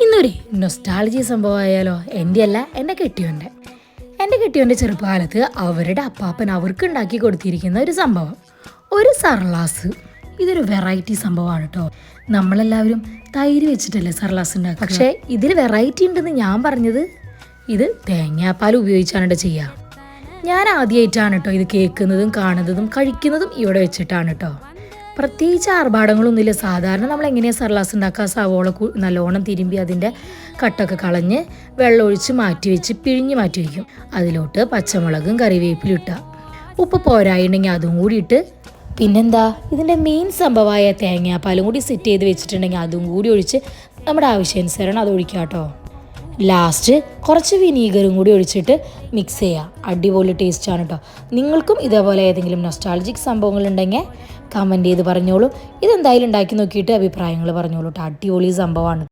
ഇന്നൊരു നൊസ്റ്റാളജി സംഭവമായാലോ? എൻ്റെ അല്ല, എൻ്റെ കെട്ടിയോൻ്റെ ചെറുപ്പകാലത്ത് അവരുടെ അപ്പാപ്പൻ അവർക്ക് ഉണ്ടാക്കി കൊടുത്തിരിക്കുന്ന ഒരു സംഭവം, ഒരു സർലാസ്. ഇതൊരു വെറൈറ്റി സംഭവമാണ് കേട്ടോ. നമ്മളെല്ലാവരും തൈര് വെച്ചിട്ടല്ലേ സർലാസ് ഉണ്ടാക്കുക. പക്ഷേ ഇതിൽ വെറൈറ്റി ഉണ്ടെന്ന് ഞാൻ പറഞ്ഞത് ഇത് തേങ്ങാപ്പാൽ ഉപയോഗിച്ചാണ് കേട്ടോ ചെയ്യുക. ഞാൻ ആദ്യമായിട്ടാണ് കേട്ടോ ഇത് കേൾക്കുന്നതും കാണുന്നതും കഴിക്കുന്നതും ഇവിടെ വെച്ചിട്ടാണ് കേട്ടോ. പ്രത്യേകിച്ച് ആർഭാടങ്ങളൊന്നുമില്ല. സാധാരണ നമ്മൾ എങ്ങനെയാണ് സർലാസ് ഉണ്ടാക്കുക? സവോള നല്ലോണം തിരുമ്പി അതിൻ്റെ കട്ടൊക്കെ കളഞ്ഞ് വെള്ളമൊഴിച്ച് മാറ്റി വെച്ച് പിഴിഞ്ഞ് മാറ്റി വയ്ക്കും. അതിലോട്ട് പച്ചമുളകും കറിവേപ്പിലും ഇട്ടുക, ഉപ്പ് പോരായിട്ടുണ്ടെങ്കിൽ അതും കൂടി ഇട്ട്, പിന്നെന്താ ഇതിൻ്റെ മെയിൻ സംഭവമായ തേങ്ങാപ്പാലും കൂടി സെറ്റ് ചെയ്ത് വെച്ചിട്ടുണ്ടെങ്കിൽ അതും കൂടി ഒഴിച്ച് നമ്മുടെ ആവശ്യാനുസരണം അത് ഒഴിക്കുക കേട്ടോ. ലാസ്റ്റ് കുറച്ച് വിനീഗറും കൂടി ഒഴിച്ചിട്ട് മിക്സ് ചെയ്യുക. അടിപൊളി ടേസ്റ്റാണ് കേട്ടോ. നിങ്ങൾക്കും ഇതേപോലെ ഏതെങ്കിലും നൊസ്റ്റാൾജിക് സംഭവങ്ങളുണ്ടെങ്കിൽ കമൻറ്റ് ചെയ്ത് പറഞ്ഞോളൂ. ഇതെന്തായാലും ഉണ്ടാക്കി നോക്കിയിട്ട് അഭിപ്രായങ്ങൾ പറഞ്ഞോളൂ കേട്ടോ. അടിപൊളി സംഭവമാണ്.